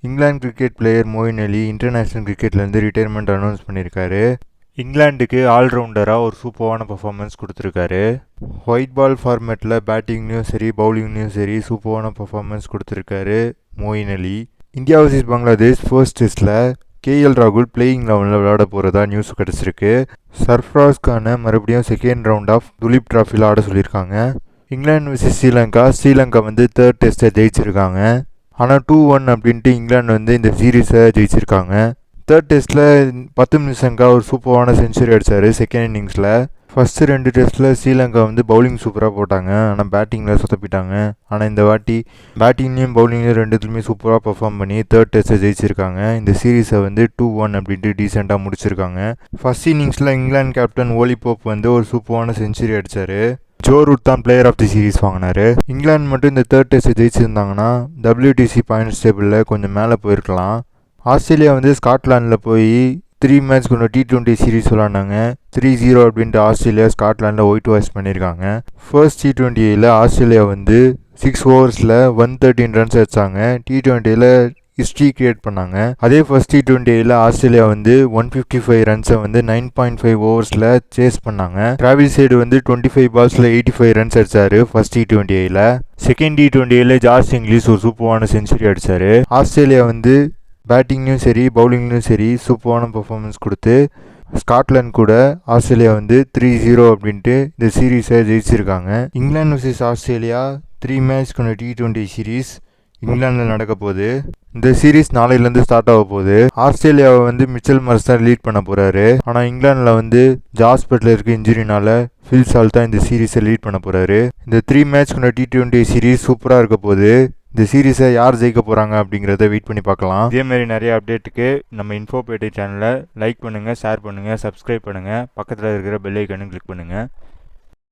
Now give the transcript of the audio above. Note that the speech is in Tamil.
இங்கிலாந்து கிரிக்கெட் பிளேயர் மொயின் அலி இன்டர்நேஷ்னல் கிரிக்கெட்லேருந்து ரிட்டையர்மெண்ட் அனௌன்ஸ் பண்ணியிருக்காரு. இங்கிலாந்துக்கு ஆல்ரவுண்டராக ஒரு சூப்பரான பர்ஃபார்மன்ஸ் கொடுத்துருக்காரு. ஒயிட் பால் ஃபார்மேட்டில் பேட்டிங்லேயும் சரி பவுலிங்லேயும் சரி சூப்பரான பர்ஃபார்மன்ஸ் கொடுத்துருக்காரு மொயின் அலி. இந்தியா வர்சஸ் பங்களாதேஷ் ஃபர்ஸ்ட் டெஸ்ட்டில் கேஎல் ராகுல் பிளேயிங் லெவனில் விளையாட போகிறதா நியூஸ் கிடச்சிருக்கு. சர்ஃப்ராஸ்க்கான மறுபடியும் செகண்ட் ரவுண்ட் ஆஃப் துலீப் டிராஃபியில் ஆட சொல்லியிருக்காங்க. இங்கிலாந்து வர்சஸ் ஸ்ரீலங்கா வந்து தேர்ட் டெஸ்ட்டை ஜெயிச்சிருக்காங்க. ஆனால் 2-1 அப்படின்ட்டு இங்கிலாந்து இந்த சீரீஸை ஜெயிச்சிருக்காங்க. தேர்ட் டெஸ்ட்டில் 10 நிமிஷங்கா ஒரு சூப்பரான செஞ்சுரி அடித்தார் செகண்ட் இன்னிங்ஸில். ஃபஸ்ட்டு 2 டெஸ்ட்டில் ஸ்ரீலங்கா பவுலிங் சூப்பராக போட்டாங்க, ஆனால் பேட்டிங்கில் சொதப்பிட்டாங்க. ஆனால் இந்த வாட்டி பேட்டிங்லேயும் பவுலிங்லேயும் ரெண்டுத்துலையுமே சூப்பராக பர்ஃபார்ம் பண்ணி தேர்ட் டெஸ்ட்டை ஜெயிச்சிருக்காங்க. இந்த சீரீஸை 2-1 அப்படின்ட்டு டீசெண்டாக முடிச்சிருக்காங்க. ஃபஸ்ட் இன்னிங்ஸில் இங்கிலாந்து கேப்டன் ஓலி போப் ஒரு சூப்பரான செஞ்சுரி அடித்தார். ஜோ ரூட் தான் பிளேயர் ஆஃப் தி சீரீஸ் வாங்கினார். இங்கிலாந்து மட்டும் இந்த தேர்ட் டெஸ்ட்டை ஜெயிச்சிருந்தாங்கன்னா WTC பாயிண்ட்ஸ் டேபிளில் கொஞ்சம் மேலே போயிருக்கலாம். ஆஸ்திரேலியா ஸ்காட்லாண்டில் போய் 3 மேட்ச் கொண்ட T20 சீரீஸ் விளாண்டாங்க. 3-0 அப்படின்ட்டு ஆஸ்திரேலியா ஸ்காட்லாண்டில் ஒயிட் வாஷ் பண்ணியிருக்காங்க. ஃபர்ஸ்ட் T20யில் ஆஸ்திரேலியா 6 ஓவர்ஸில் 113 ரன்ஸ் அடித்தாங்க. T20யில் ஹிஸ்ட்ரி கிரியேட் பண்ணாங்க. அதே ஃபர்ஸ்ட் T20யில் ஆஸ்திரேலியா 155 ரன்ஸை 9.5 ஓவர்ஸில் சேஸ் பண்ணாங்க. டிராவிஸ் ஹெட் 25 பால்ஸில் 85 ரன்ஸ் அடித்தார் ஃபர்ஸ்ட் T20யில். செகண்ட் T20யில் ஜார்ஜ் இங்கிலீஷ் ஒரு சூப்பரான செஞ்சுரி அடித்தார். ஆஸ்திரேலியா பேட்டிங்லேயும் சரி பவுலிங்லேயும் சரி சூப்பரான பர்ஃபார்மன்ஸ் கொடுத்து ஸ்காட்லாந்து கூட ஆஸ்திரேலியா 3-0 அப்படின்ட்டு இந்த சீரீஸை ஜெயிச்சிருக்காங்க. இங்கிலாந்து வர்சஸ் ஆஸ்திரேலியா 3 மேட்ச் கொண்ட T20 சீரீஸ் இங்கிலாந்தில் நடக்க போகுது. இந்த சீரீஸ் நாளையிலேருந்து ஸ்டார்ட் ஆக போகுது. ஆஸ்திரேலியாவை மிச்சல் மார்ஷ் தான் லீட் பண்ண போகிறாரு. ஆனால் இங்கிலாந்தில் ஜாஸ் பட்லருக்கு இன்ஜுரினால ஃபில் சால்ட் தான் இந்த சீரீஸை லீட் பண்ண போகிறாரு. இந்த 3 மேட்ச் கொண்ட T20 சீரீஸ் சூப்பராக இருக்க போகுது. இந்த சீரீஸை யார் ஜெயிக்க போகிறாங்க அப்படிங்கிறத வெயிட் பண்ணி பார்க்கலாம். இதேமாரி நிறைய அப்டேட்டுக்கு நம்ம இன்ஃபோபேட்டை சேனலை லைக் பண்ணுங்கள், ஷேர் பண்ணுங்கள், சப்ஸ்கிரைப் பண்ணுங்கள், பக்கத்தில் இருக்கிற பெல் ஐக்கானும் கிளிக் பண்ணுங்கள்.